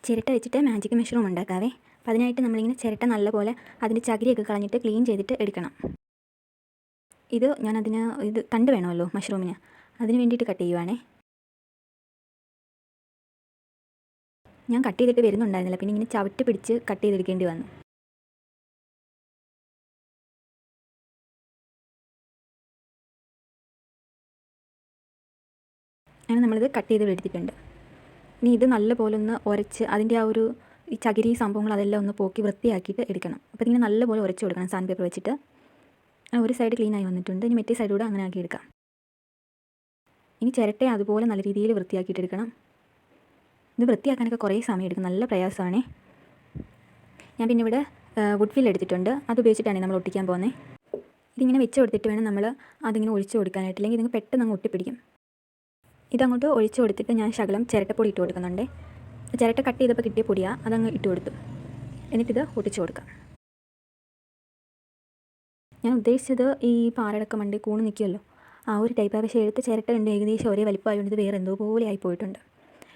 ചിരട്ട വെച്ചിട്ട് magic mushroom ഉണ്ടാക്കാവേ. അപ്പോൾ അതിനായിട്ട് നമ്മളിങ്ങനെ ചിരട്ട നല്ലപോലെ അതിൻ്റെ ചകിരിയൊക്കെ കളഞ്ഞിട്ട് ക്ലീൻ ചെയ്തിട്ട് എടുക്കണം. ഇത് തണ്ട് വേണമല്ലോ മഷ്റൂമിന്, അതിന് വേണ്ടിയിട്ട് കട്ട് ചെയ്യുവാണേ. ഞാൻ കട്ട് ചെയ്തിട്ട് വരുന്നുണ്ടായിരുന്നില്ല, പിന്നെ ഇങ്ങനെ ചവിട്ട് പിടിച്ച് കട്ട് ചെയ്തെടുക്കേണ്ടി വന്നു. അങ്ങനെ നമ്മളിത് കട്ട് ചെയ്ത് എടുത്തിട്ടുണ്ട്. ഇനി ഇത് നല്ലപോലെ ഒന്ന് ഉരച്ച് അതിൻ്റെ ഈ ചകിരി സംഭവങ്ങൾ അതെല്ലാം ഒന്ന് പോക്കി വൃത്തിയാക്കിയിട്ട് എടുക്കണം. അപ്പോൾ ഇതിങ്ങനെ നല്ലപോലെ ഉരച്ച് കൊടുക്കണം സാൻഡ് പേപ്പർ വെച്ചിട്ട്. ഒരു സൈഡ് ക്ലീനായി വന്നിട്ടുണ്ട്. ഇനി മറ്റേ സൈഡൂടെ അങ്ങനെ ആക്കി എടുക്കാം. ഇനി ചിരട്ടയെ അതുപോലെ നല്ല രീതിയിൽ വൃത്തിയാക്കിയിട്ട് എടുക്കണം. ഇത് വൃത്തിയാക്കാനൊക്കെ കുറേ സമയം എടുക്കും, നല്ല പ്രയാസമാണേ. ഞാൻ പിന്നെ ഇവിടെ വുഡ് ഫിൽ എടുത്തിട്ടുണ്ട്, അത് ഉപയോഗിച്ചിട്ടാണ് നമ്മൾ ഒട്ടിക്കാൻ പോകുന്നത്. ഇതിങ്ങനെ വെച്ച് കൊടുത്തിട്ട് വേണം നമ്മൾ അതിങ്ങനെ ഒഴിച്ച് കൊടുക്കാനായിട്ട്, അല്ലെങ്കിൽ ഇതിങ്ങനെ പെട്ടെന്ന് അങ്ങ് ഒട്ടിപ്പിടിക്കും. ഇതങ്ങോട്ട് ഒഴിച്ച് കൊടുത്തിട്ട് ഞാൻ ശകലം ചിരട്ടപ്പൊടി ഇട്ട് കൊടുക്കുന്നുണ്ട്. ചിരട്ട കട്ട് ചെയ്തപ്പോൾ കിട്ടിയ പൊടിയാണ്, അതങ്ങ് ഇട്ട് കൊടുത്തു. എന്നിട്ടിത് ഒട്ടിച്ച് കൊടുക്കാം. ഞാൻ ഉദ്ദേശിച്ചത് ഈ പാറടക്കം മണ്ടി കൂണ് നിൽക്കുമല്ലോ, ആ ഒരു ടൈപ്പ്. പക്ഷേ എടുത്ത് ചിരട്ട ഉണ്ട് ഏകദേശം ഒരേ വലിപ്പമായതുകൊണ്ട് ഇത് വേറെ എന്തോ പോലെ ആയിപ്പോയിട്ടുണ്ട്.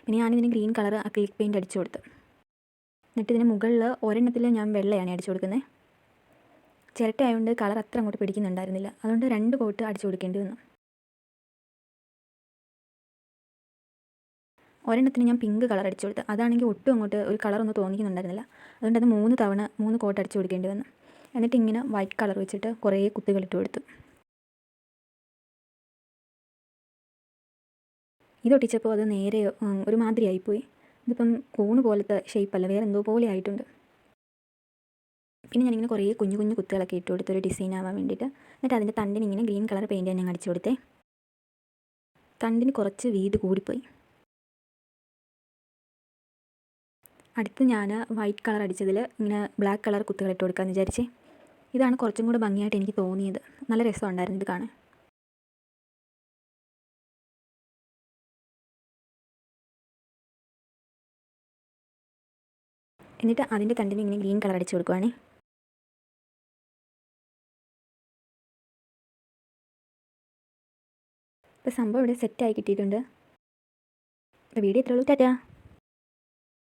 പിന്നെ ഞാനിതിന് ഗ്രീൻ കളർ അക്രിലിക് പെയിൻറ്റ് അടിച്ചു കൊടുത്തു. എന്നിട്ട് ഇതിന് മുകളിൽ ഒരെണ്ണത്തിൽ ഞാൻ വെള്ളയാണ് അടിച്ചു കൊടുക്കുന്നത്. ചിരട്ട ആയതുകൊണ്ട് കളർ അത്ര അങ്ങോട്ട് പിടിക്കുന്നുണ്ടായിരുന്നില്ല, അതുകൊണ്ട് 2 കോട്ട് അടിച്ചു കൊടുക്കേണ്ടി വന്നു. ഒരെണ്ണത്തിന് ഞാൻ പിങ്ക് കളർ അടിച്ചു കൊടുത്തു, അതാണെങ്കിൽ ഒട്ടും അങ്ങോട്ട് ഒരു കളറൊന്നും തോന്നിക്കുന്നുണ്ടായിരുന്നില്ല. അതുകൊണ്ട് അത് 3 തവണ 3 കോട്ട് അടിച്ചു കൊടുക്കേണ്ടി വന്നു. എന്നിട്ട് ഇങ്ങനെ വൈറ്റ് കളർ വെച്ചിട്ട് കുറേ കുത്തുകൾ ഇട്ട് കൊടുത്തു. ഇതൊട്ടിച്ചപ്പോൾ അത് നേരെ ഒരുമാതിരി ആയിപ്പോയി. ഇതിപ്പം കൂണ് പോലത്തെ ഷേപ്പല്ല, വേറെ എന്തോ പോലെ ആയിട്ടുണ്ട്. പിന്നെ ഞാനിങ്ങനെ കുറേ കുഞ്ഞു കുഞ്ഞു കുത്തുകളൊക്കെ ഇട്ട് കൊടുത്തൊരു ഡിസൈൻ ആവാൻ വേണ്ടിയിട്ട്. എന്നിട്ട് അതിൻ്റെ തണ്ടിന് ഇങ്ങനെ ഗ്രീൻ കളർ പെയിൻറ്റ് ഞാൻ അടിച്ചു കൊടുത്തേ. തണ്ടിന് കുറച്ച് വീതി കൂടിപ്പോയി. അടുത്ത് ഞാൻ വൈറ്റ് കളർ അടിച്ചതിൽ ഇങ്ങനെ ബ്ലാക്ക് കളർ കുത്തുകൾ ഇട്ട് കൊടുക്കാമെന്ന് വിചാരിച്ചേ. ഇതാണ് കുറച്ചും കൂടെ ഭംഗിയായിട്ട് എനിക്ക് തോന്നിയത്. നല്ല രസമുണ്ടായിരുന്നു ഇത് കാണാൻ. എന്നിട്ട് അതിൻ്റെ തണ്ടിന് ഇങ്ങനെ ഗ്രീൻ കളർ അടിച്ചു കൊടുക്കുവാണേ. ഇപ്പോൾ സംഭവം ഇവിടെ സെറ്റായി കിട്ടിയിട്ടുണ്ട്. അപ്പോൾ വീഡിയോ ഇത്രയുള്ളൂ. ടാറ്റാ.